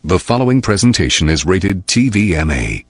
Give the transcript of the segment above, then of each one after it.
The following presentation is rated TVMA.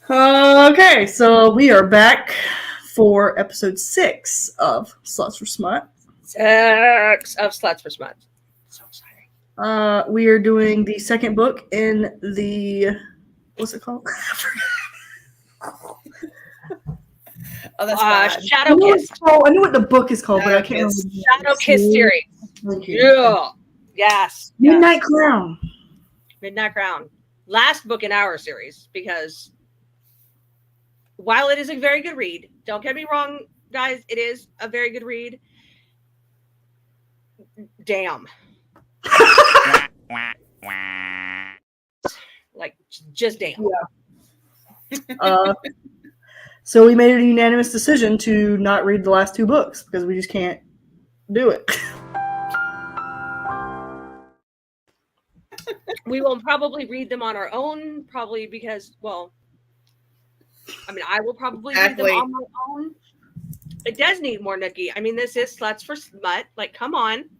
Hello. Okay, so we are back for episode 6 of Sluts for Smut. 6 of Sluts for Smut. So exciting. We are doing the second book in the... What's it called? Oh, that's bad. Shadow Kiss. I know what the book is called, but I can't Kiss. remember. Shadow Kiss series. Thank you. Yeah. Yes. Midnight Crown. Midnight Crown. Last book in our series, because while it is a very good read, don't get me wrong, guys, it is a very good read. Damn. Like, just damn. Yeah. So we made a unanimous decision to not read the last 2 books because we just can't do it. We will probably read them on our own, probably because, well, I mean, I will probably read them on my own. It does need more nookie. I mean, this is Sluts for Smut. Like, come on.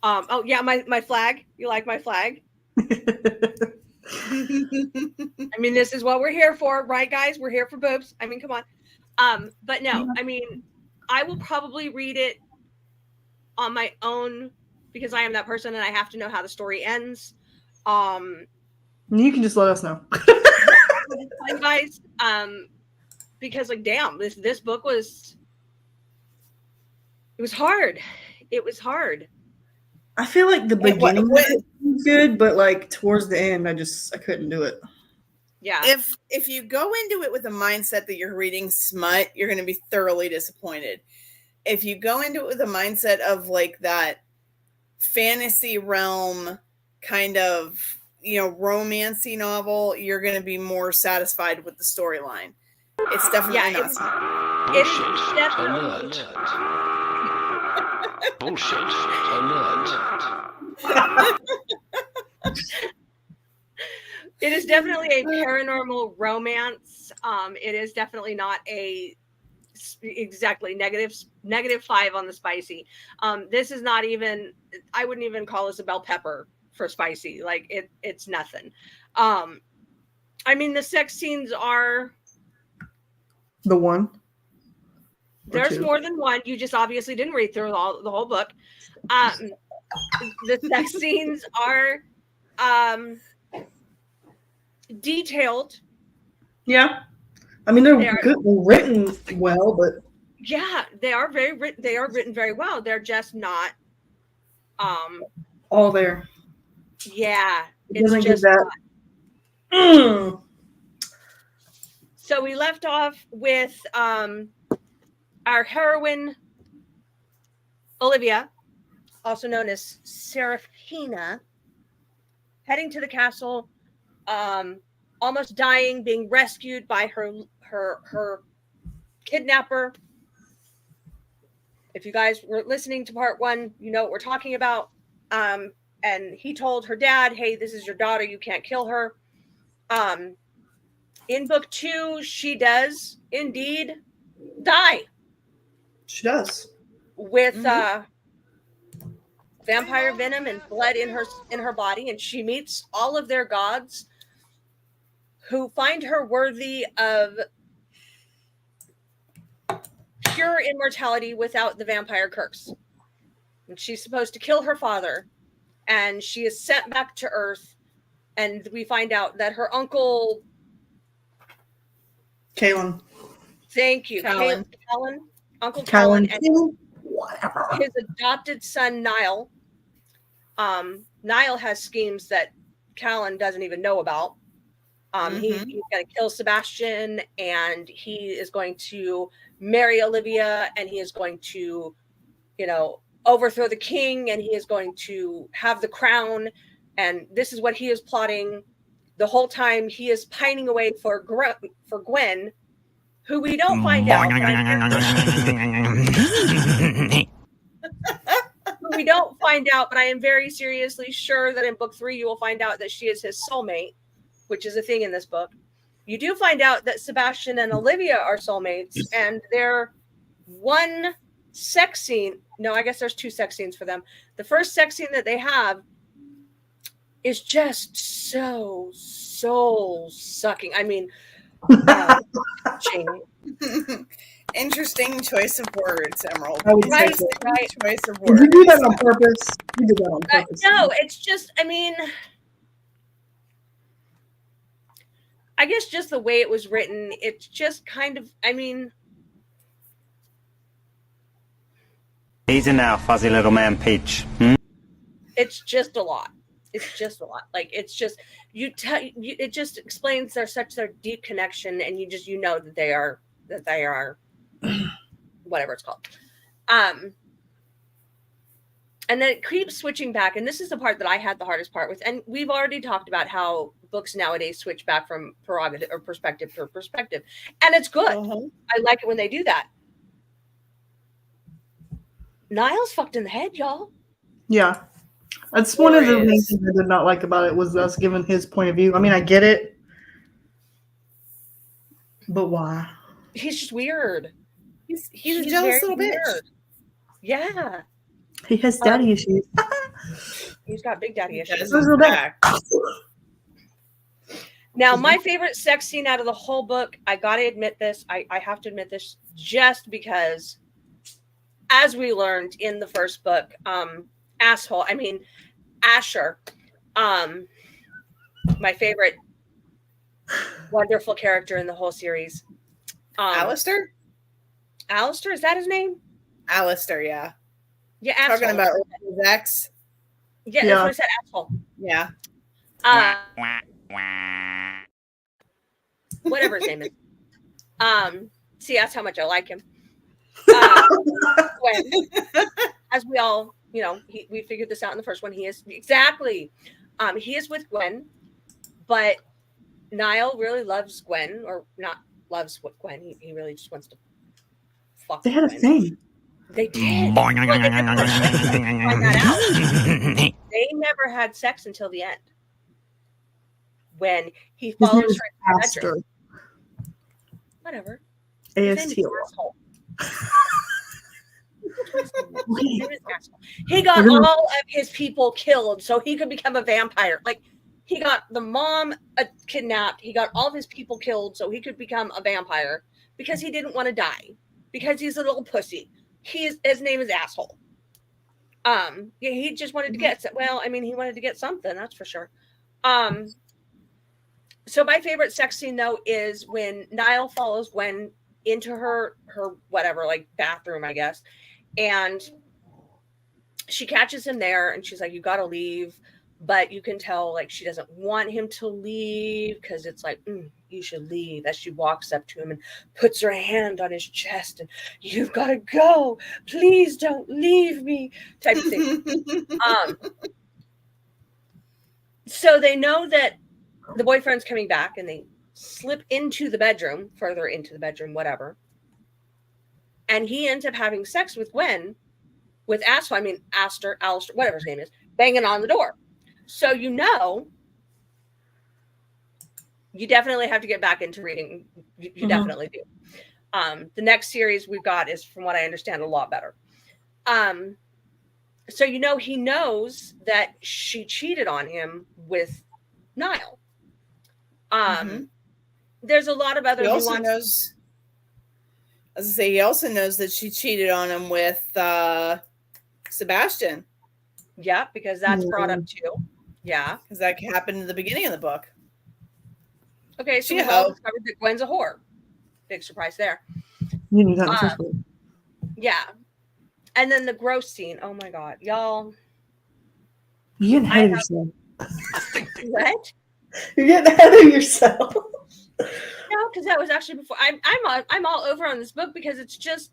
Oh, yeah, my flag. You like my flag? I mean, this is what we're here for, right, guys? We're here for boobs. I mean, come on. But no, I mean, I will probably read it on my own because I am that person and I have to know how the story ends. You can just let us know. Fine, guys. Because like, damn, this book was hard. It was hard. I feel like the beginning was good, but like towards the end, I couldn't do it. Yeah. If you go into it with a mindset that you're reading smut, you're going to be thoroughly disappointed. If you go into it with a mindset of like that fantasy realm kind of, romancy novel, you're going to be more satisfied with the storyline. It's definitely not. It is definitely Bullshit alert. It is definitely a paranormal romance. It is definitely not exactly -5 on the spicy. This is not even, I wouldn't even call this a bell pepper for spicy. Like it's nothing. I mean, the sex scenes are the one. There's more than one. You just obviously didn't read through the whole book. The sex scenes are detailed. Yeah, I mean they're good, written well, but yeah, they are written very well. They're just not all there. Yeah, it doesn't get that. So we left off with our heroine, Olivia, also known as Serafina, heading to the castle, almost dying, being rescued by her kidnapper, If you guys were listening to part 1, you know what we're talking about. And he told her dad, hey, this is your daughter. You can't kill her. In book 2, she does indeed die. She does. With vampire venom and blood in her body. And she meets all of their gods who find her worthy of pure immortality without the vampire curse. And she's supposed to kill her father. And she is sent back to Earth. And we find out that her uncle... Kalen. Thank you. Callan. Uncle Callan. Callan. And Whatever. his adopted son, Niall. Niall has schemes that Callan doesn't even know about. He's going to kill Sebastian, and he is going to marry Olivia, and he is going to, overthrow the king, and he is going to have the crown. And this is what he is plotting the whole time. He is pining away for Gwen, who we don't find out. We don't find out, but I am very seriously sure that in book 3 you will find out that she is his soulmate, which is a thing in this book. You do find out that Sebastian and Olivia are soulmates, and their one sex scene, no, I guess there's 2 sex scenes for them. The first sex scene that they have is just so soul-sucking. I mean, interesting choice of words, Emerald. Right. Choice of Did words. you do that on purpose? You did that on purpose. No, it's just, I guess just the way it was written, it's just kind of, Easy now, fuzzy little man Peach. It's just a lot. It's just a lot. Like, it's just, it just explains their deep connection, and you know that they are whatever it's called. And then it keeps switching back. And this is the part that I had the hardest part with. And we've already talked about how books nowadays switch back from prerogative or perspective to perspective. And it's good. I like it when they do that. Niall's fucked in the head, y'all. Yeah. That's one of the main things I did not like about it, was us giving his point of view. I mean, I get it. But why? He's just weird. He's a jealous little bitch. Weird. Yeah. He has daddy issues. He's got big daddy issues. Now, my favorite sex scene out of the whole book, I gotta admit this. I have to admit this, just because, as we learned in the first book, Asher, my favorite wonderful character in the whole series. Alistair? Alistair, is that his name? Alistair, yeah. Yeah, asshole. Talking about his ex. Yeah, that's what I said, asshole. Yeah. Whatever his name is. See, that's how much I like him. Gwen, as we all, we figured this out in the first one. He is exactly. He is with Gwen, but Niall really loves Gwen, or not loves Gwen. He really just wants to fuck. They had a thing. They did. Well, they never had sex until the end, when he follows her in the bedroom. Whatever. AST. He got all of his people killed so he could become a vampire. Like, he got the mom kidnapped. He got all of his people killed so he could become a vampire, because he didn't want to die, because he's a little pussy. His name is Asshole. He just wanted to get, he wanted to get something, that's for sure. So my favorite sex scene, though, is when Niall follows Gwen into her whatever, like, bathroom, I guess, and she catches him there, and she's like, you gotta leave. But you can tell, like, she doesn't want him to leave, because it's like, you should leave, as she walks up to him and puts her hand on his chest, and you've got to go, please don't leave me, type of thing. So they know that the boyfriend's coming back, and they slip into the bedroom, further into the bedroom, whatever. and he ends up having sex with Gwen, with Alistair, whatever his name is, banging on the door. So you definitely have to get back into reading. You definitely do. The next series we've got is, from what I understand, a lot better. So he knows that she cheated on him with Niall. There's a lot of other He also knows. As I say, he also knows that she cheated on him with Sebastian. Yeah, because that's brought up too. Yeah, because that happened in the beginning of the book. Okay, so we've all discovered that Gwen's a whore. Big surprise there. You knew that in the first book. Yeah. And then the gross scene. Oh my God, y'all. You're getting ahead of yourself. What? You're getting ahead of yourself. No, because that was actually before. I'm all over on this book because it's just.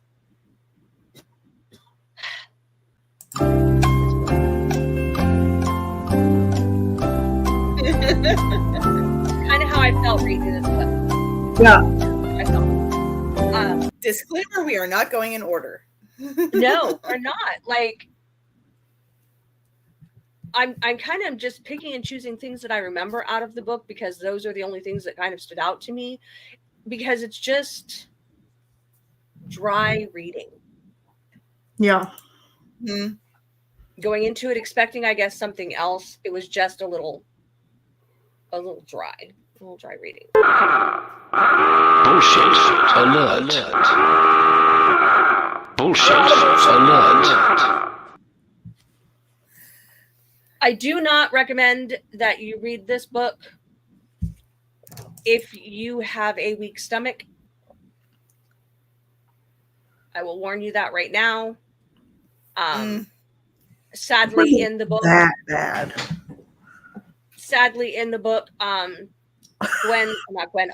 Kind of how I felt reading this book. Yeah. I felt. Disclaimer: we are not going in order. No, we're not. Like, I'm kind of just picking and choosing things that I remember out of the book because those are the only things that kind of stood out to me, because it's just dry reading. Yeah. Mm-hmm. Going into it expecting, I guess, something else. It was just a little dry reading. Bullshit alert. Bullshit alert. I do not recommend that you read this book if you have a weak stomach. I will warn you that right now. Sadly, in the book, that bad. Sadly, in the book,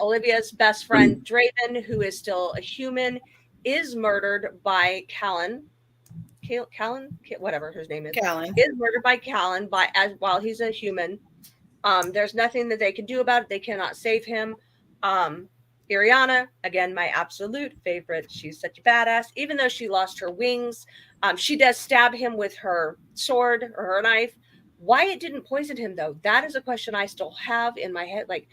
Olivia's best friend Draven, who is still a human, is murdered by Callan. Callan, whatever his name is, Callan is murdered by Callan while he's a human. There's nothing that they can do about it. They cannot save him. Iriana, again, my absolute favorite. She's such a badass. Even though she lost her wings, she does stab him with her sword or her knife. Why it didn't poison him, though, that is a question I still have in my head. Like,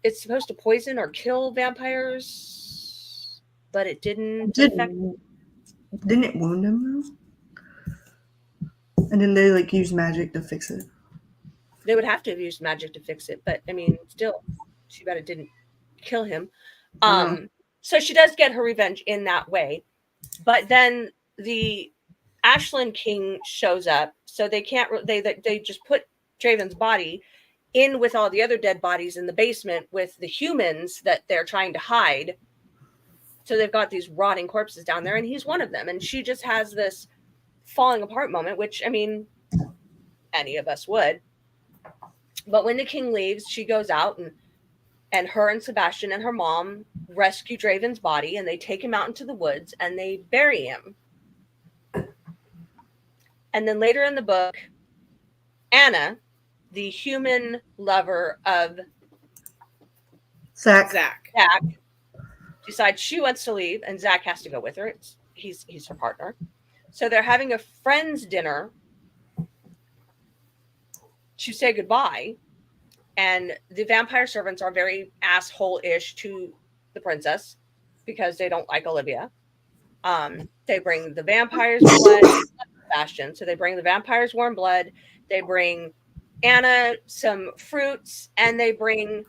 it's supposed to poison or kill vampires, but it didn't. Didn't it wound him, though? And then they, use magic to fix it. They would have to have used magic to fix it, but, I mean, still, too bad it didn't kill him. So she does get her revenge in that way. But then the Ashland King shows up, so they can't. They just put Draven's body in with all the other dead bodies in the basement with the humans that they're trying to hide. So they've got these rotting corpses down there, and he's one of them. And she just has this falling apart moment, which, I mean, any of us would. But when the king leaves, she goes out, and her and Sebastian and her mom rescue Draven's body, and they take him out into the woods, and they bury him. And then later in the book, Anna, the human lover of Zach, decides she wants to leave, and Zach has to go with her. He's her partner. So they're having a friends dinner to say goodbye. And the vampire servants are very asshole-ish to the princess because they don't like Olivia. They bring the vampire's blood, Sebastian. So they bring the vampire's warm blood. They bring Anna some fruits, and they bring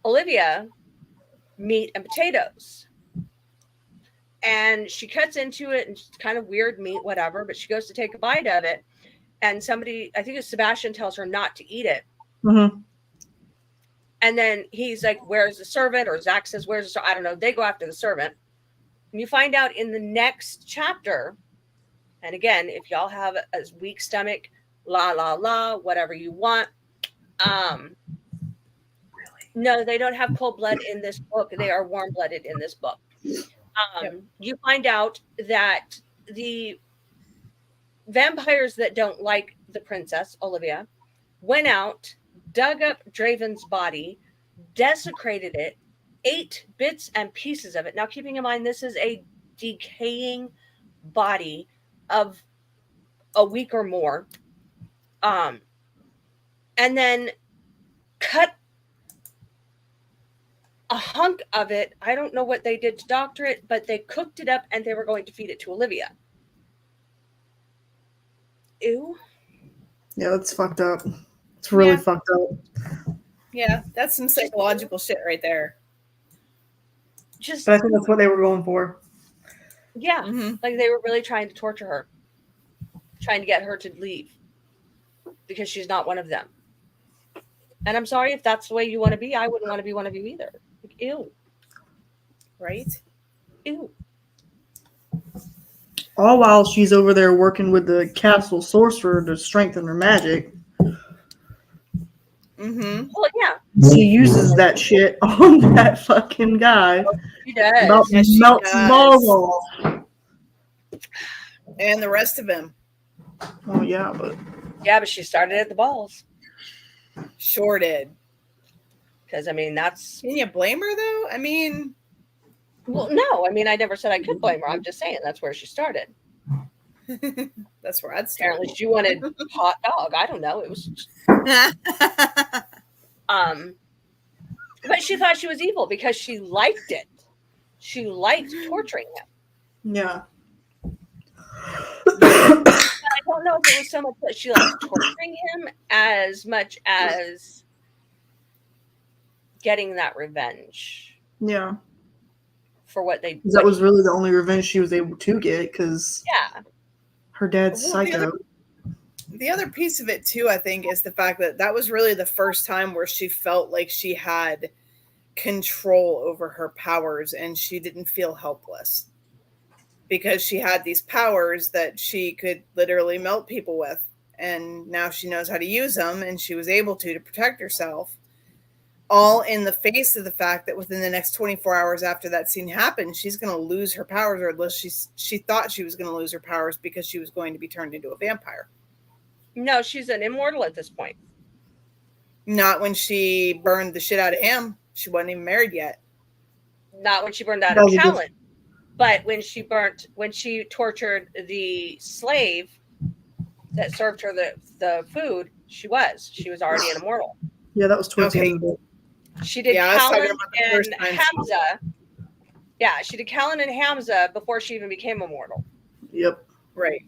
Olivia meat and potatoes. And she cuts into it, and it's kind of weird meat, whatever, but she goes to take a bite of it. And somebody, I think it's Sebastian, tells her not to eat it. Mm-hmm. And then he's like, where's the servant? Or Zach says, where's the servant? I don't know. They go after the servant. And you find out in the next chapter, and again, if y'all have a weak stomach, whatever you want. No, they don't have cold blood in this book. They are warm-blooded in this book. You find out that the vampires that don't like the princess, Olivia, went out, dug up Draven's body, desecrated it, ate bits and pieces of it. Now, keeping in mind, this is a decaying body of a week or more. And then cut a hunk of it. I don't know what they did to doctor it, but they cooked it up and they were going to feed it to Olivia. Ew. Yeah, that's fucked up. It's really Yeah. fucked up. Yeah, that's some psychological shit right there. Just, But I think that's what they were going for. yeah, Mhm. like they were really trying to torture her, trying to get her to leave because she's not one of them. And I'm sorry if that's the way you want to be. I wouldn't want to be one of you either. Like, ew. Right? Ew. All while she's over there working with the castle sorcerer to strengthen her magic. Mm-hmm. Well, yeah, She uses that shit on that fucking guy. she does. About Yes, she melts does. balls off. And the rest of him. Oh yeah, but Yeah, but she started at the balls. Sure did. Because, I mean, that's... Can you blame her, though? I mean... Well, no. I mean, I never said I could blame her. I'm just saying that's where she started. That's where I'd start. Apparently she wanted hot dog. I don't know. It was... But she thought she was evil because she liked it. She liked torturing him. yeah. I don't know if it was so much that she liked torturing him as much as getting that revenge Yeah. for what they... That was really the only revenge she was able to get because Yeah. her dad's Well, psycho. The other piece of it, too, I think, is the fact that that was really the first time where she felt like she had control over her powers and she didn't feel helpless. Because she had these powers that she could literally melt people with. And now she knows how to use them, and she was able to protect herself. All in the face of the fact that within the next 24 hours after that scene happened, she's going to lose her powers, or at least she thought she was going to lose her powers because she was going to be turned into a vampire. No, she's an immortal at this point. Not when she burned the shit out of him. She wasn't even married yet. Not when she burned out No, of we just- Callan, but when she tortured the slave that served her the food, she was already an immortal. Yeah, that was towards Okay. the end of it. She did Yeah, I was talking Callan about the first and time. Hamza. Yeah, she did Callan and Hamza before she even became immortal. Yep. Right.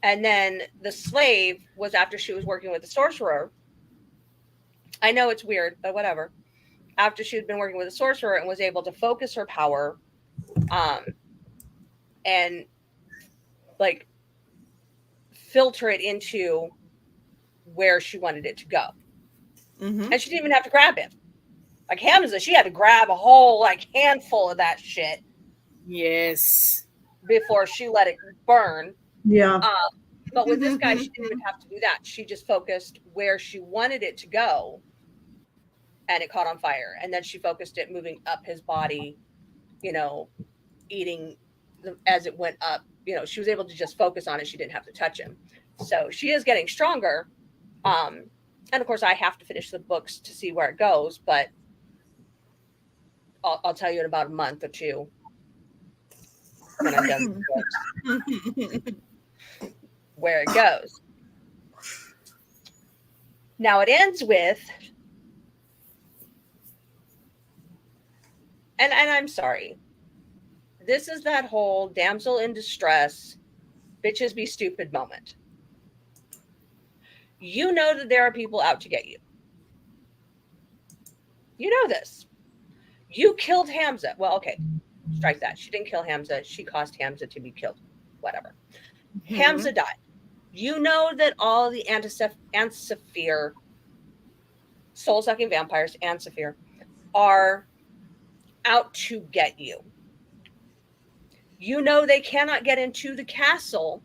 And then the slave was after she was working with the sorcerer. I know it's weird, but whatever. After she had been working with the sorcerer and was able to focus her power, and like filter it into where she wanted it to go. Mm-hmm. And she didn't even have to grab him. Like Hamza, she had to grab a whole like handful of that shit Yes. before she let it burn. Yeah. But with this guy, she didn't even have to do that. She just focused where she wanted it to go, and it caught on fire. And then she focused it moving up his body, eating as it went up. She was able to just focus on it. She didn't have to touch him. So she is getting stronger. And of course, I have to finish the books to see where it goes, but I'll tell you in about a month or two when I'm done with the books. Where it goes. Now it ends with, and I'm sorry, this is that whole damsel in distress, bitches be stupid moment. You know that there are people out to get you. You know this. You killed Hamza. Well, okay, strike that. She didn't kill Hamza. She caused Hamza to be killed. Whatever. Hamza died. You know that all the Antisaphir, soul-sucking vampires, Antisaphir, are out to get you. You know they cannot get into the castle.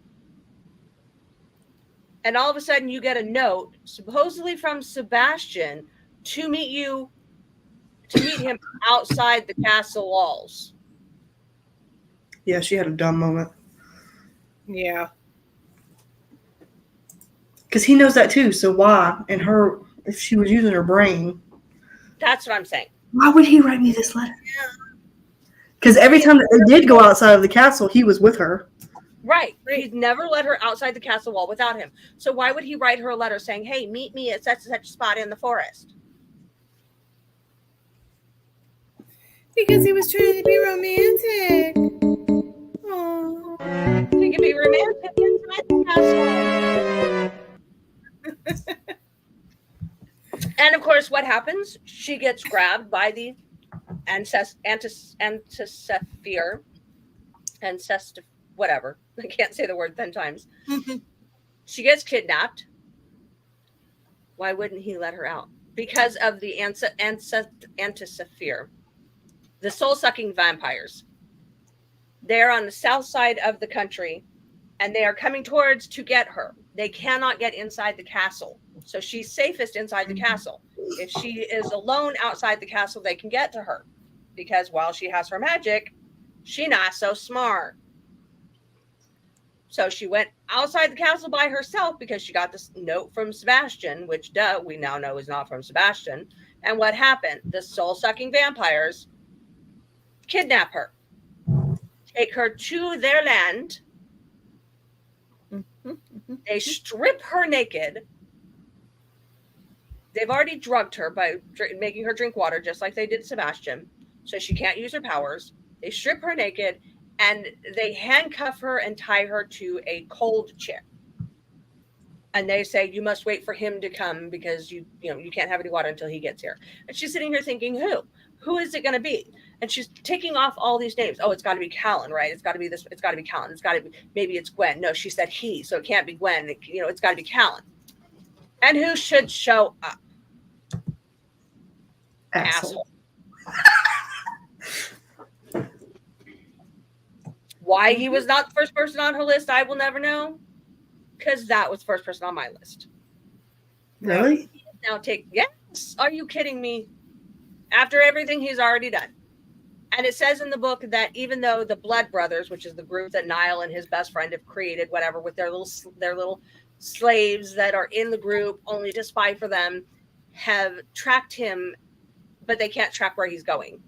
And all of a sudden you get a note, supposedly from Sebastian, to meet him outside the castle walls. Yeah, she had a dumb moment. Yeah. Because he knows that too, so why? And her, if she was using her brain. That's what I'm saying. Why would he write me this letter? Because every time that they did go outside of the castle, he was with her. Right. He's never let her outside the castle wall without him. So why would he write her a letter saying, hey, meet me at such and such spot in the forest? Because he was trying to be romantic. Aww. He could be romantic inside the castle. And of course, what happens? She gets grabbed by the whatever. I can't say the word 10 times. She gets kidnapped. Why wouldn't he let her out? Because of the Antisaphir, the soul-sucking vampires. They're on the south side of the country, and they are coming towards to get her. They cannot get inside the castle. So she's safest inside the castle. If she is alone outside the castle, they can get to her. Because while she has her magic, she's not so smart. So she went outside the castle by herself because she got this note from Sebastian, which we now know is not from Sebastian. And what happened? The soul-sucking vampires kidnap her, take her to their land. They strip her naked. They've already drugged her by making her drink water, just like they did Sebastian, so she can't use her powers. They strip her naked, and they handcuff her and tie her to a cold chair. And they say, you must wait for him to come because you can't have any water until he gets here. And she's sitting here thinking, who is it going to be? And she's taking off all these names. Oh, it's got to be Callan, right? It's got to be this. It's got to be Callan. It's got to be, maybe it's Gwen. No, she said he, so it can't be Gwen. It's got to be Callan. And who should show up? Asshole. Why he was not the first person on her list, I will never know. Because that was the first person on my list. Really? Now yes. Are you kidding me? After everything he's already done. And it says in the book that even though the Blood Brothers, which is the group that Niall and his best friend have created, whatever, with their little slaves that are in the group only to spy for them, have tracked him, but they can't track where he's going.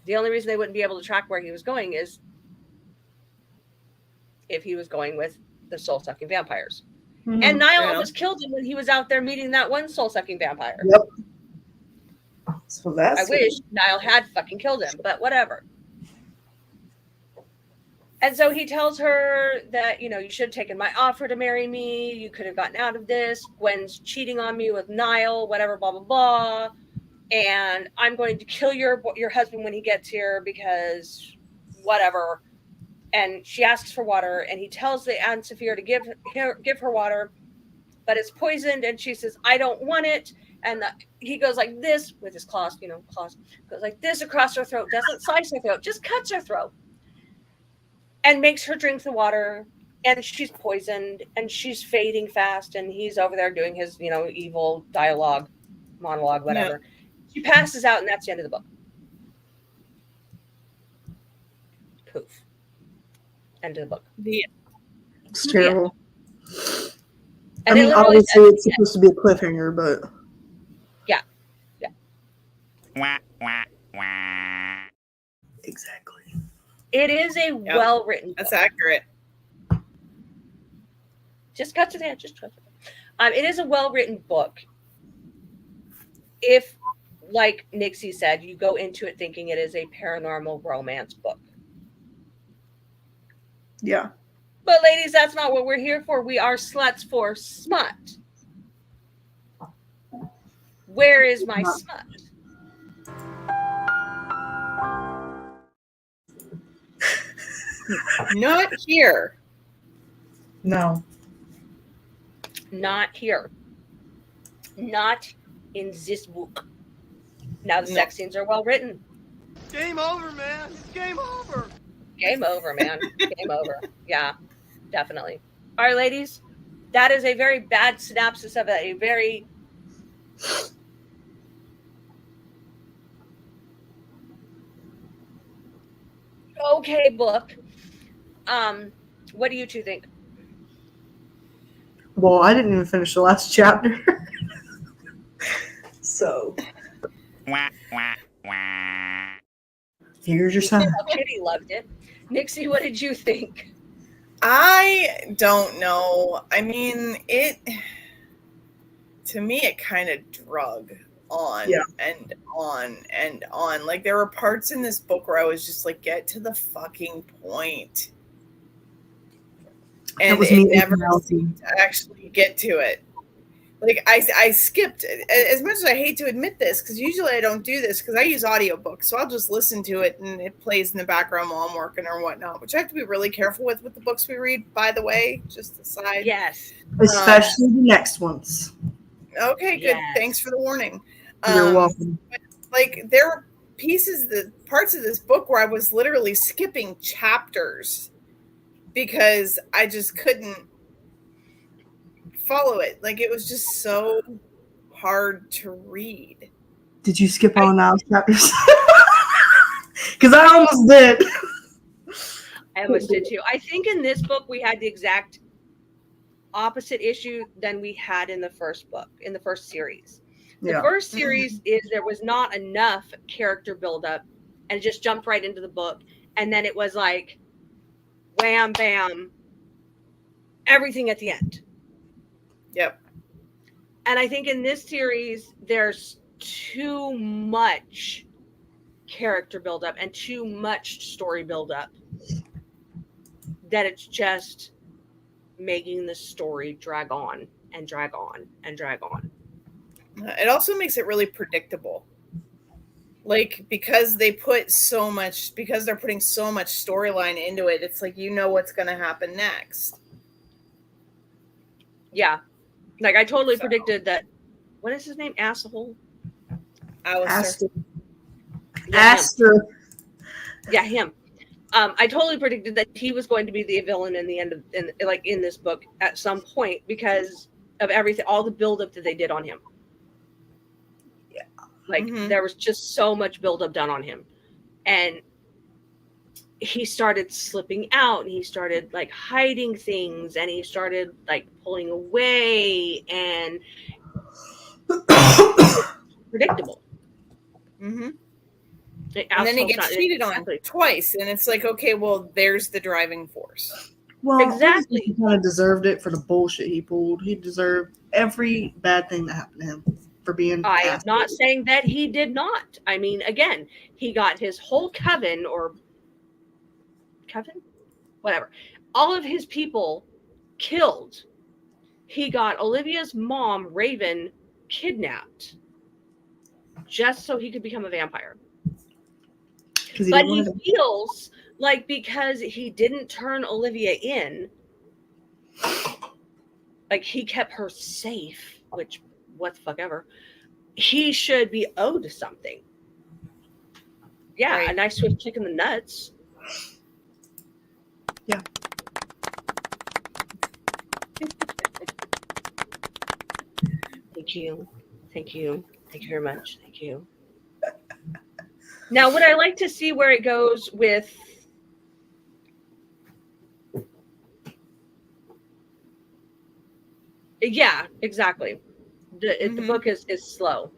The only reason they wouldn't be able to track where he was going is if he was going with the soul-sucking vampires. Mm-hmm. And Niall almost killed him when he was out there meeting that one soul-sucking vampire. Yep. So that's I wish Niall had fucking killed him, but whatever. And so he tells her that, you should have taken my offer to marry me. You could have gotten out of this. Gwen's cheating on me with Niall, whatever, blah, blah, blah. And I'm going to kill your husband when he gets here because whatever. And she asks for water, and he tells the Antisaphir to give her water, but it's poisoned. And she says, I don't want it. And he goes like this with his claws, goes like this across her throat, doesn't slice her throat, just cuts her throat and makes her drink the water. And she's poisoned and she's fading fast. And he's over there doing his, evil monologue, whatever. Yeah. She passes out, and that's the end of the book. Poof. End of the book. Yeah. It's terrible. And I mean, obviously it's supposed to be a cliffhanger, but yeah. Wah, wah, wah. Exactly. It is a well-written book. That's accurate. Just cut to the end. Just cut to the end. It is a well-written book. If, like Nixie said, you go into it thinking it is a paranormal romance book. Yeah. But ladies, that's not what we're here for. We are sluts for smut. Where is my smut? Not here. No. Not here. Not in this book. Now the sex scenes are well written. Game over, man. Game over. Game over, man. Game over. Yeah, definitely. All right, ladies. That is a very bad synopsis of a very okay book. What do you two think? Well, I didn't even finish the last chapter. So Wah, wah, wah. Here's your sign. Kitty loved it. Nixie, what did you think? I don't know. I mean, to me, it kind of drug on Yeah. and on and on. Like, there were parts in this book where I was just like, get to the fucking point. And was it me never personality. seemed to actually get to it. Like, I skipped, as much as I hate to admit this, because usually I don't do this, because I use audiobooks, so I'll just listen to it and it plays in the background while I'm working or whatnot, which I have to be really careful with the books we read, by the way, just aside. Yes. Especially the next ones. Okay, good. Yes. Thanks for the warning. You're welcome. Like, there were parts of this book where I was literally skipping chapters because I just couldn't follow it. Like, it was just so hard to read. Did you skip all Niles chapters? Because I almost did. I almost did too. I think in this book we had the exact opposite issue than we had in the first book, in the first series. The Yeah. first series is there was not enough character buildup and it just jumped right into the book. And then it was like, wham, bam, everything at the end. Yep. And I think in this series, there's too much character buildup and too much story buildup that it's just making the story drag on and drag on and drag on. It also makes it really predictable. Like, because they're putting so much storyline into it, it's like, you know what's going to happen next. Yeah. Like, I totally predicted that. What is his name? Asshole? Aster. Yeah, Aster. Yeah, him. I totally predicted that he was going to be the villain in the end of, in this book at some point because of everything, all the buildup that they did on him. Yeah. Like, there was just so much buildup done on him. And he started slipping out and he started like hiding things and he started like pulling away and predictable. Mm-hmm. And then he gets cheated on twice, and it's like, okay, well, there's the driving force. Well, exactly. He kind of deserved it for the bullshit he pulled. He deserved every bad thing that happened to him for being. I am not saying that he did not. I mean, again, he got his whole coven, whatever, all of his people killed. He got Olivia's mom, Raven, kidnapped just so he could become a vampire. But he feels like because he didn't turn Olivia in, like he kept her safe, which what the fuck ever, he should be owed something. Yeah, right. A nice swift kick in the nuts. Yeah. Thank you. Thank you. Thank you very much. Thank you. Now, would I like to see where it goes with yeah, exactly. The book is slow.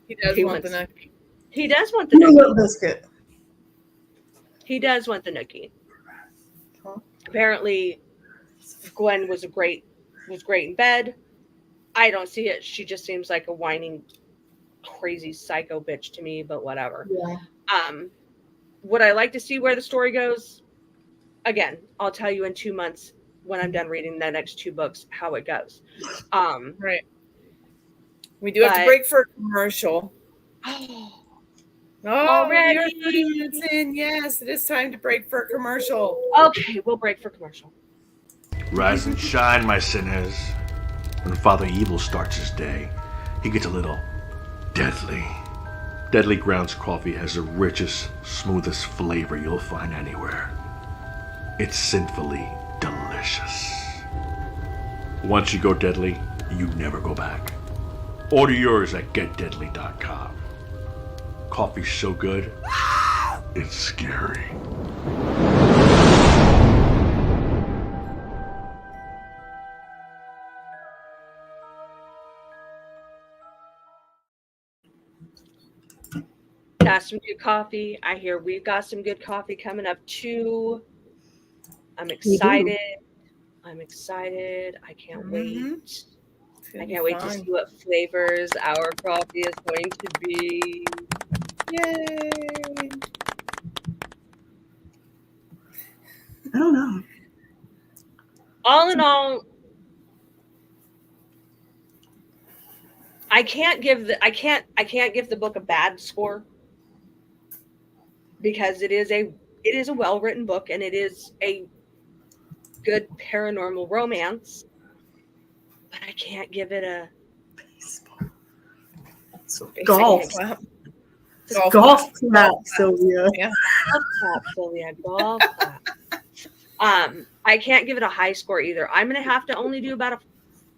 He does want the nookie. He does want the nookie. Biscuit. He does want the nookie. Huh? Apparently, Gwen was great in bed. I don't see it. She just seems like a whining, crazy psycho bitch to me, but whatever. Yeah. Would I like to see where the story goes? Again, I'll tell you in 2 months when I'm done reading the next 2 books how it goes. Right. We do have to break for a commercial. Oh, already? Yes, it is time to break for a commercial. Okay, we'll break for commercial. Rise and shine, my sinners. When Father Evil starts his day, he gets a little deadly. Deadly Grounds coffee has the richest, smoothest flavor you'll find anywhere. It's sinfully delicious. Once you go deadly, you never go back. Order yours at getdeadly.com. Coffee's so good, it's scary. got some good coffee. I hear we've got some good coffee coming up too. I'm excited. I'm excited. I can't Mhm. wait. I can't wait to see what flavors our coffee is going to be. Yay! I don't know. All in all, I can't give the book a bad score because it is a well-written book and it is a good paranormal romance. But I can't give it a Golf. Clap. Golf clap, Sylvia. Yeah. golf clap, Sylvia. Golf clap. I can't give it a high score either. I'm gonna have to only do about a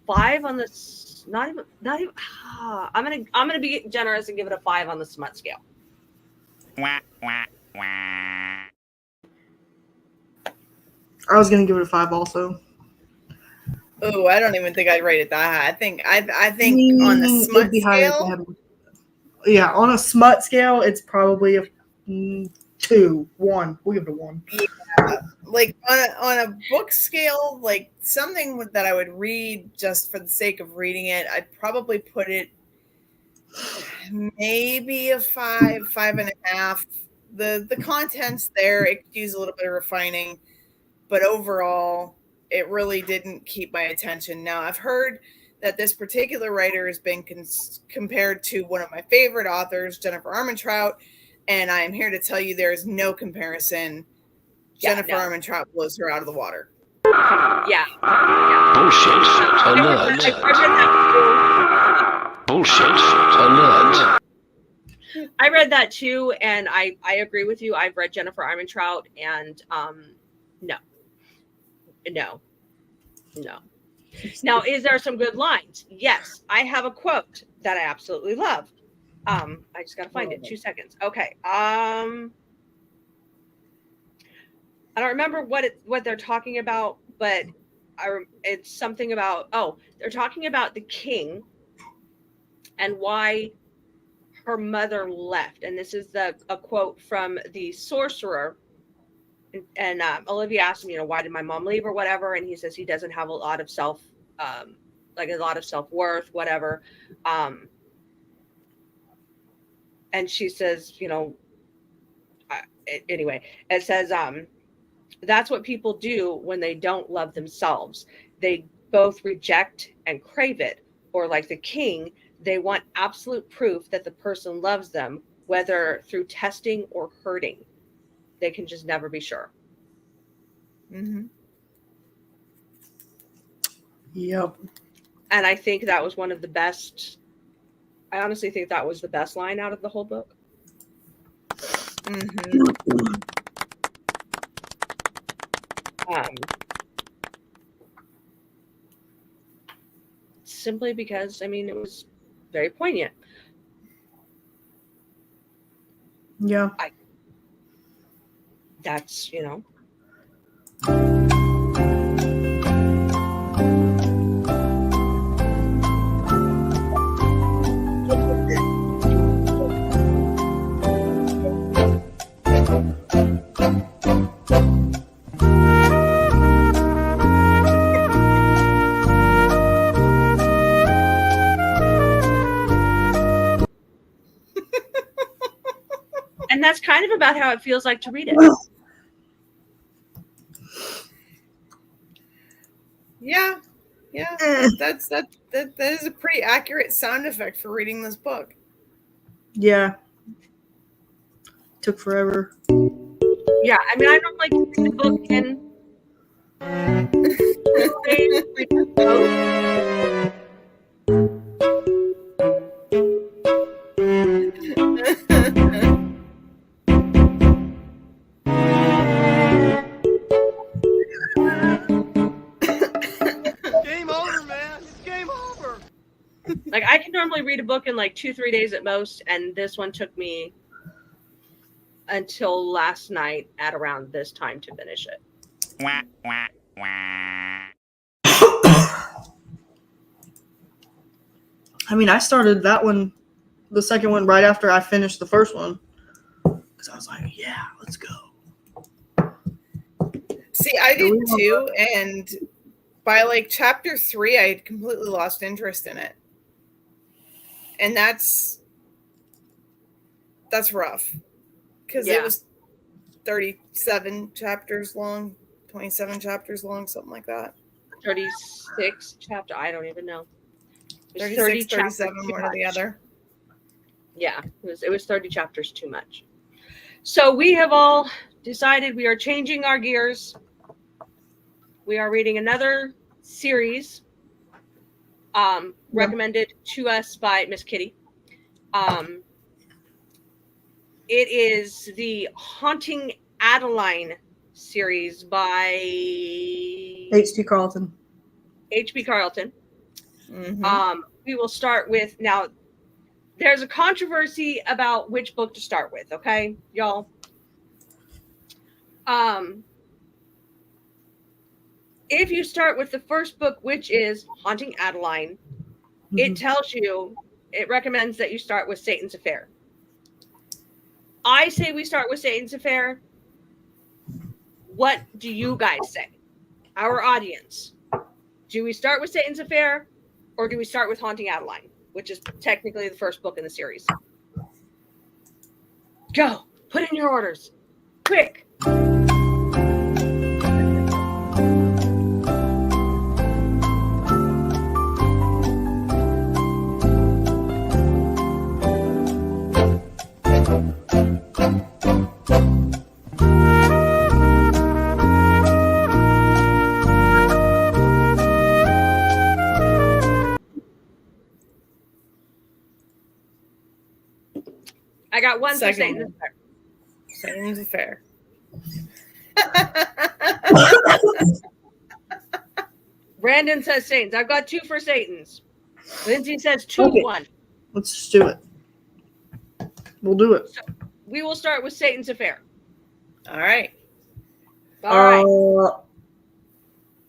5 on this. Not even. I'm gonna be generous and give it a 5 on the smut scale. Wah, wah, wah. I was gonna give it a 5 also. Oh, I don't even think I'd rate it that high. I think on the It'd smut be higher if I scale, had one. Yeah, on a smut scale, it's probably a 2, 1. We'll give it a 1. like on a book scale, like something that I would read just for the sake of reading it, I'd probably put it maybe a 5, 5.5. The content's there. It could use a little bit of refining, but overall, it really didn't keep my attention. Now, I've heard that this particular writer has been compared to one of my favorite authors, Jennifer Armentrout, and I am here to tell you there is no comparison. Jennifer Armentrout blows her out of the water. Yeah. Bullshit alert. Bullshit alert. I read that too, and I agree with you. I've read Jennifer Armentrout, and no. Now, is there some good lines? Yes, I have a quote that I absolutely love. I just gotta find it. 2 seconds. Okay. I don't remember what they're talking about, but it's something about they're talking about the king and why her mother left, and this is a quote from the sorcerer. And Olivia asked him, why did my mom leave or whatever, and he says he doesn't have a lot of self-worth, whatever. And she says, anyway, it says that's what people do when they don't love themselves. They both reject and crave it, or like the king, they want absolute proof that the person loves them, whether through testing or hurting. They can just never be sure. Mm-hmm. Yep. And I think that was one of the best. I honestly think that was the best line out of the whole book. Mm-hmm. Simply because, it was very poignant. Yeah. That's, and that's kind of about how it feels like to read it. Yeah. That is a pretty accurate sound effect for reading this book. Yeah. Took forever. Yeah, I don't like to read the book in 2 days. Game over, man. It's game over. Like, I can normally read a book in like 2-3 days at most, and this one took me until last night at around this time to finish it. Wah, wah, wah. I started that one, the second one, right after I finished the first one. because I was like, yeah, let's go. See, I So did we too, and by like chapter 3, I had completely lost interest in it, and that's rough because it Yeah. was 37 chapters long, 27 chapters long, something like that. 36 chapter. I don't even know. It was 36, 30 chapters 37, too one or the much. other. Yeah, it was 30 chapters too much. So we have all decided we are changing our gears. We are reading another series recommended to us by Miss Kitty. It is the Haunting Adeline series by H.T. Carlton. H.B. Carlton. Mhm. We will start with now. There's a controversy about which book to start with, okay, y'all? If you start with the first book, which is Haunting Adeline, it tells you, it recommends that you start with Satan's Affair. I say we start with Satan's Affair. What do you guys say? Our audience. Do we start with Satan's Affair or do we start with Haunting Adeline, which is technically the first book in the series? Go. Put in your orders. Quick. I got one for Second Satan's Affair. Satan's Affair. Brandon says Satan's. I've got 2 for Satan's. Lindsay says 2, Okay. 1. Let's just do it. We'll do it. So we will start with Satan's Affair. All right. All right.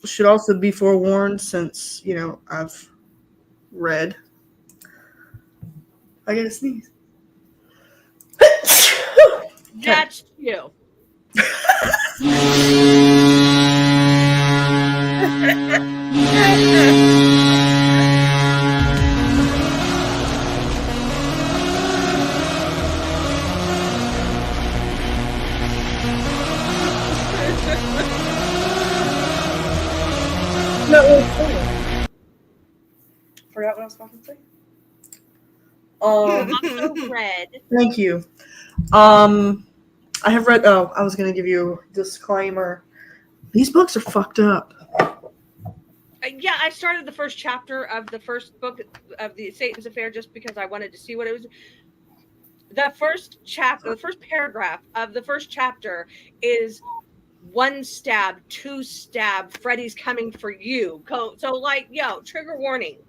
Should also be forewarned since, I've read. I gotta sneeze. That's you. Forgot what I was about to say. Also read. Thank you. I have read. Oh, I was gonna give you a disclaimer. These books are fucked up. Yeah, I started the first chapter of the first book of the Satan's Affair just because I wanted to see what it was. The first chapter, the first paragraph of the first chapter is 1 stab, 2 stab, Freddy's coming for you. So, like, trigger warning.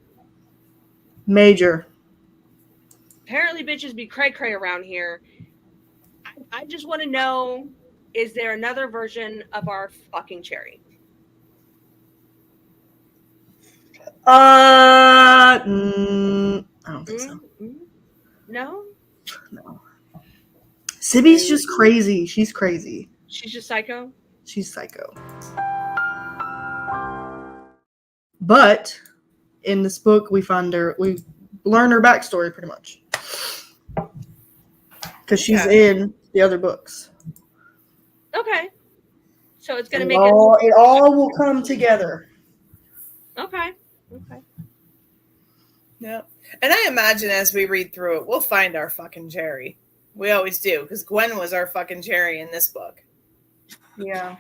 Major. Apparently, bitches be cray-cray around here. I just want to know, is there another version of our fucking cherry? I don't think so. No? No. Sibby's just crazy. She's crazy. She's just psycho? She's psycho. But in this book, we learn her backstory pretty much. Because she's in the other books. Okay. So it's going to And make it all will come together. Okay. Yep. And I imagine as we read through it, we'll find our fucking cherry. We always do, because Gwen was our fucking cherry in this book. Yeah.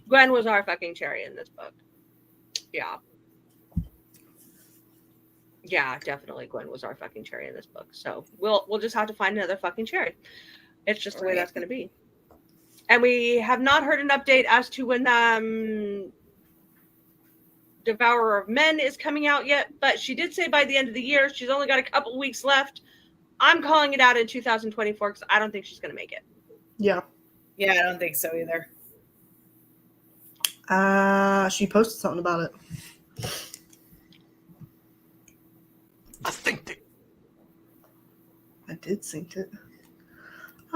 Gwen was our fucking cherry in this book. Yeah. Yeah, definitely Gwen was our fucking cherry in this book. So we'll just have to find another fucking cherry. It's just the way that's going to be. And we have not heard an update as to when Devourer of Men is coming out yet, but she did say by the end of the year. She's only got a couple of weeks left. I'm calling it out in 2024 because I don't think she's going to make it. Yeah. Yeah, I don't think so either. She posted something about it. I think that. I did think it.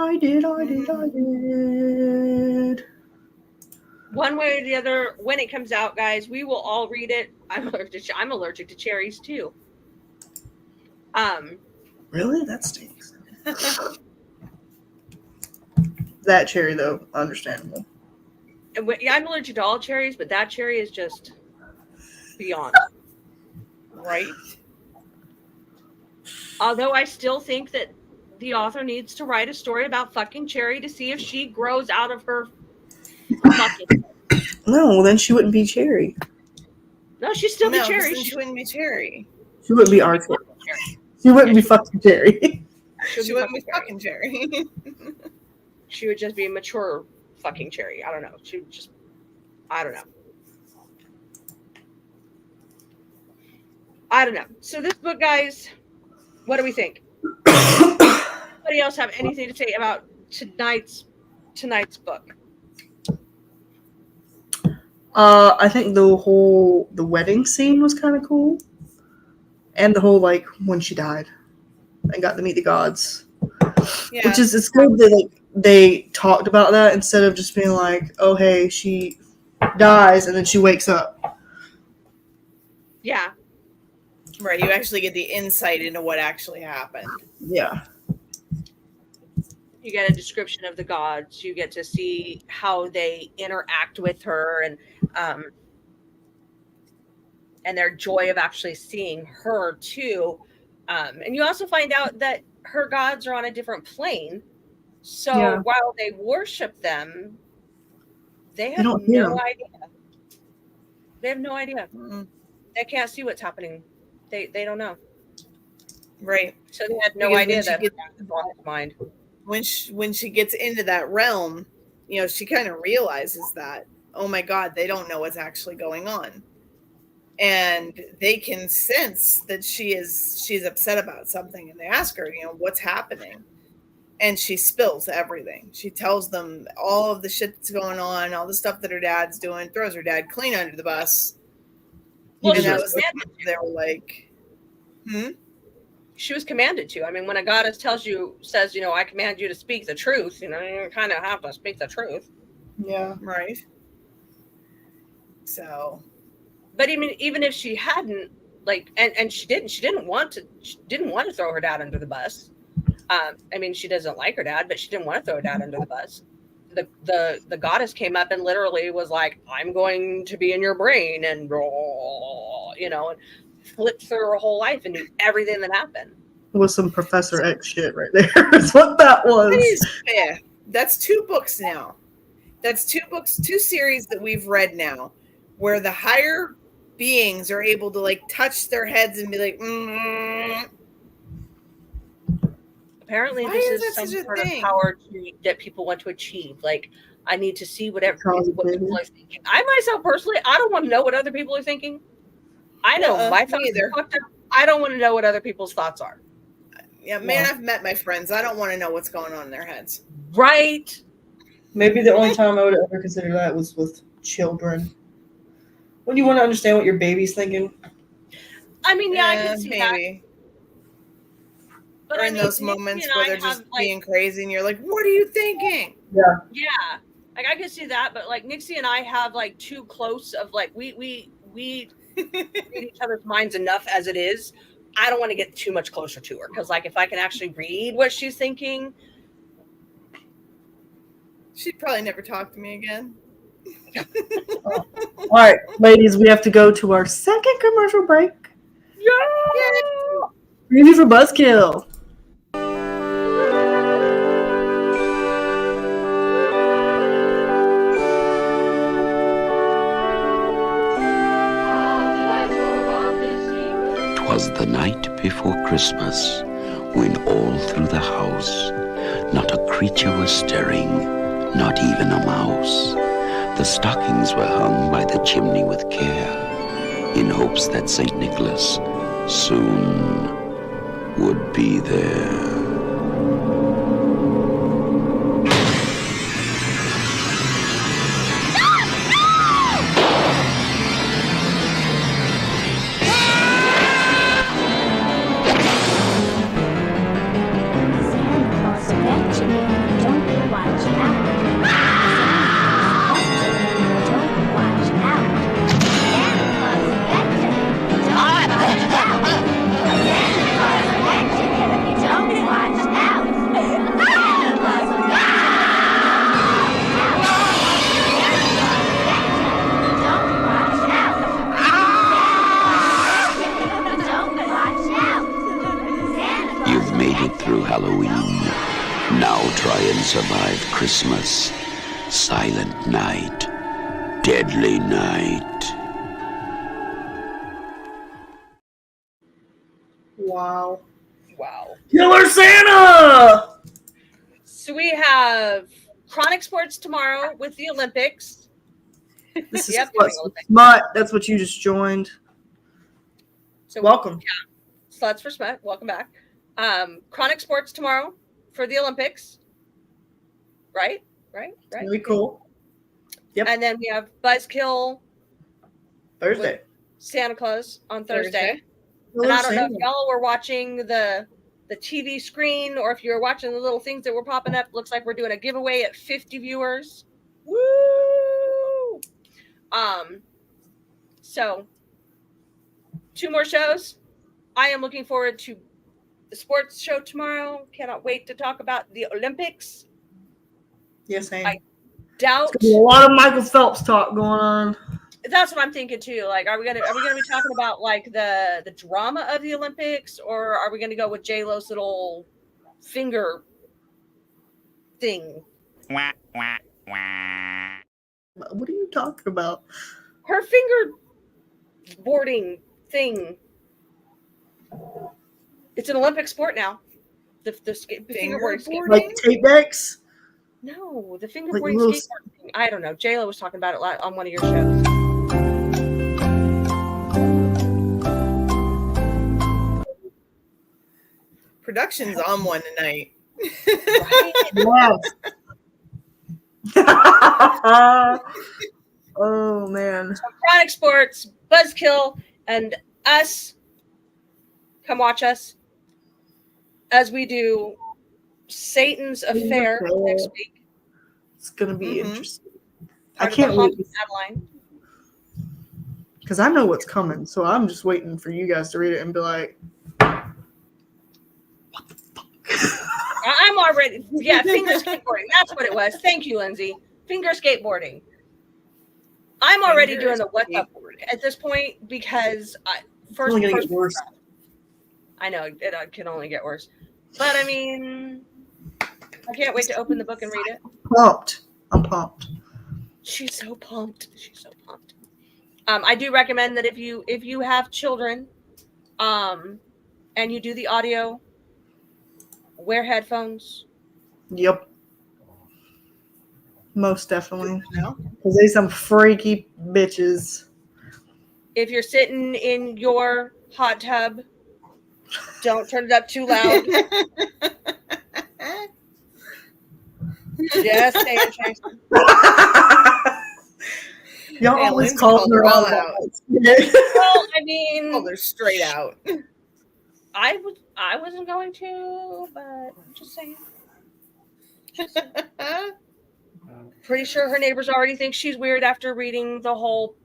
I did. One way or the other, when it comes out, guys, we will all read it. I'm allergic to cherries too. Really? That stinks. That cherry, though, understandable. Yeah, I'm allergic to all cherries, but that cherry is just beyond. Right? Although I still think that the author needs to write a story about fucking Cherry to see if she grows out of her fucking. No, well, then she wouldn't be Cherry. No, she'd still be Cherry. She wouldn't be Cherry. She wouldn't be our Cherry. She wouldn't be fucking Cherry. She wouldn't be fucking Cherry. She would just be a mature fucking Cherry. I don't know. She would just, I don't know. I don't know. So this book, guys, what do we think? Anybody else have anything to say about tonight's book? I think the wedding scene was kind of cool, and the whole like when she died and got to meet the gods, which is it's good that they talked about that instead of just being like, oh hey, she dies and then she wakes up. Yeah. Right, you actually get the insight into what actually happened. Yeah. You get a description of the gods. You get to see how they interact with her and their joy of actually seeing her too. And you also find out that her gods are on a different plane. So while they worship them, they have no idea. They have no idea. Mm-hmm. They can't see what's happening. They don't know. Right. So they had no idea that was on his mind. When she gets into that realm, you know, she kind of realizes that, oh my God, they don't know what's actually going on. And they can sense that she's upset about something, and they ask her, you know, what's happening? And she spills everything. She tells them all of the shit that's going on, all the stuff that her dad's doing, throws her dad clean under the bus. Well, and that was they were like, She was commanded to. I mean, when a goddess says, you know, I command you to speak the truth, you know, you kind of have to speak the truth. Yeah. Right. So. But even if she hadn't, like, and she didn't want to throw her dad under the bus. I mean, she doesn't like her dad, but she didn't want to throw her dad under the bus. The goddess came up and literally was like, I'm going to be in your brain, and you know, and flipped through her whole life and knew everything that happened. It was some Professor X shit right there. That's what that was. That's 2 books now. That's 2 books, 2 series that we've read now, where the higher beings are able to like touch their heads and be like, Apparently, this is some sort of power that people want to achieve. Like, I need to see what people are thinking. I myself personally, I don't want to know what other people are thinking. I know my thoughts are fucked up. I don't want to know what other people's thoughts are. Yeah, man, I've met my friends. I don't want to know what's going on in their heads. Right. Maybe the only time I would ever consider that was with children. When you want to understand what your baby's thinking. I mean, I can see maybe. that. But or in those moments where they're just being crazy and you're like, what are you thinking? Yeah. Yeah. Like, I can see that, but like Nixie and I have like too close of like we read each other's minds enough as it is. I don't want to get too much closer to her because like if I can actually read what she's thinking, she'd probably never talk to me again. All right, ladies, we have to go to our second commercial break. Yeah. Review for Buzzkill. Was the night before Christmas, when all through the house, not a creature was stirring, not even a mouse. The stockings were hung by the chimney with care, in hopes that St. Nicholas soon would be there. Santa Claus eventually try and survive Christmas. Silent night, deadly night. Wow. Wow. Killer Santa! So we have Chronic Sports tomorrow with the Olympics. This is The upcoming Sluts with Olympics. Smut. That's what you just joined. So Welcome. Sluts for Smut. Welcome back. Chronic Sports tomorrow for the Olympics. Right? Really cool. Yep. And then we have Buzzkill Thursday. Santa Claus on Thursday. Killer And I don't know Santa. if y'all were watching the TV screen or if you're watching the little things that were popping up. Looks like we're doing a giveaway at 50 viewers. Woo! So 2 more shows. I am looking forward to the sports show tomorrow. Cannot wait to talk about the Olympics. Yes, I am. I doubt There's a lot of Michael Phelps talk going on. that's what I'm thinking too. Like, are we gonna be talking about like the drama of the Olympics, or are we gonna go with J-Lo's little finger thing? Wah, wah, wah. What are you talking about? Her finger boarding thing. It's an Olympic sport now. The fingerboarding skate. Like tape decks? No, the Like fingerboarding little- skateboard thing. I don't know. J-Lo was talking about it on one of your shows. Production's on one tonight. Yes. Oh man. Chronic Sports, Buzzkill, and us. Come watch us as we do Satan's Affair next week. It's gonna be Mhm. interesting. Part I of can't the wait Haunted Adeline. because I know what's coming, so I'm just waiting for you guys to read it and be like, I'm already, finger skateboarding. That's what it was. Thank you, Lindsay. Finger skateboarding. I'm already Finger doing the what's up skateboarding. at this point because it's only gonna get worse. I know it can only get worse, but I mean, I can't wait to open the book and read it. Pumped. I'm pumped. She's so pumped. I do recommend that if you have children, and you do the audio, wear headphones. Yep. Most definitely. Because they some freaky bitches. If you're sitting in your hot tub, don't turn it up too loud. Just saying, Tracy. Y'all Yeah, always Lindsay call called her her all out. out. Well, I mean, Oh, they're straight out. I wasn't going to, but I'm just saying. Pretty sure her neighbors already think she's weird after reading the whole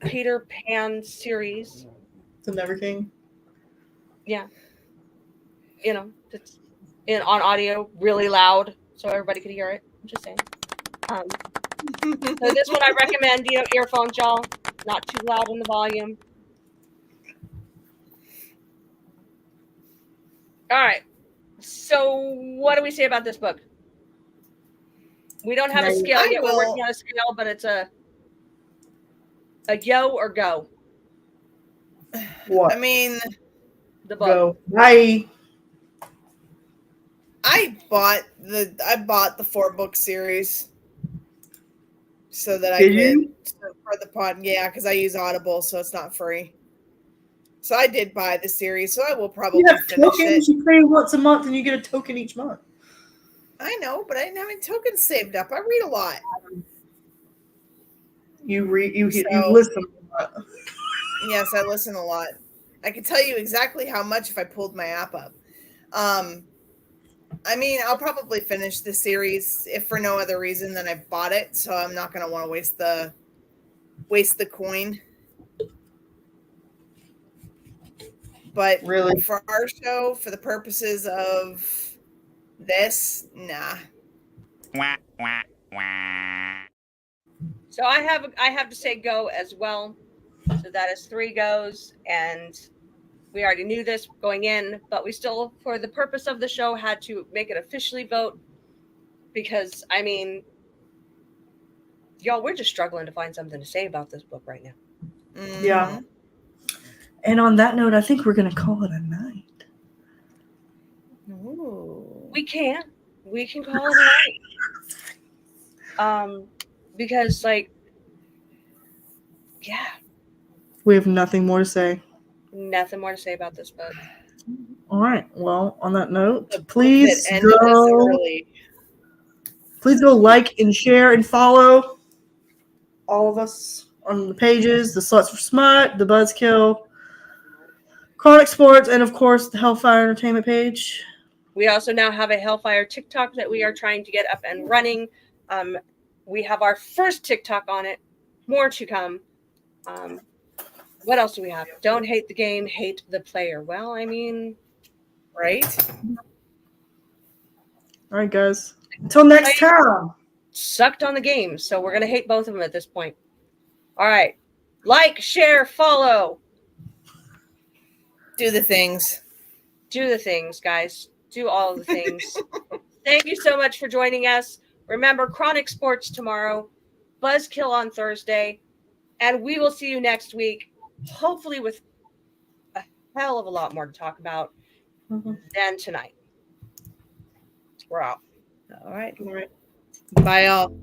Peter Pan series. The Never King. Yeah. You know, it's on audio really loud so everybody could hear it. I'm just saying. So this one I recommend, earphones, y'all. Not too loud in the volume. All right. So what do we say about this book? We don't have a scale yet. We're working on a scale, but it's a yo or go. What? I mean, The book. Go. Bye. I bought the 4-book series so that I Did could you? for the pod. Yeah, because I use Audible, so it's not free. So I did buy the series, so I will probably You have finish tokens. it. You pay once a month and you get a token each month. I know, but I didn't have any tokens saved up. I read a lot. You listen. A lot. Yes, I listen a lot. I can tell you exactly how much if I pulled my app up. I mean, I'll probably finish the series if for no other reason than I bought it, so I'm not going to want to waste the coin. But Really? for our show, for the purposes of this, nah. Wah, wah, wah. So I have to say go as well. So that is 3 goes, and We already knew this going in, but we still, for the purpose of the show, had to make it officially vote because, I mean, y'all, we're just struggling to find something to say about this book right now. Yeah. And on that note, I think we're going to call it a night. Ooh. We can call it a night. Because, like, yeah, We have nothing more to say. nothing more to say about this book. All right. Well, on that note, The book please that ended us go. early. Please go like and share and follow all of us on the pages, the Sluts for Smut, the Buzzkill, Chronic Sports, and of course the Hellfire Entertainment page. We also now have a Hellfire TikTok that we are trying to get up and running. We have our first TikTok on it. More to come. What else do we have? Don't hate the game, hate the player. Well, I mean, Right? All right, guys. Until next time. sucked on the game, so we're going to hate both of them at this point. All right. Like, share, follow. Do the things. Do the things, guys. Do all of the things. Thank you so much for joining us. Remember, Chronic Sports tomorrow, Buzzkill on Thursday, and we will see you next week, hopefully with a hell of a lot more to talk about than tonight. We're out. All right. All right. Bye, all.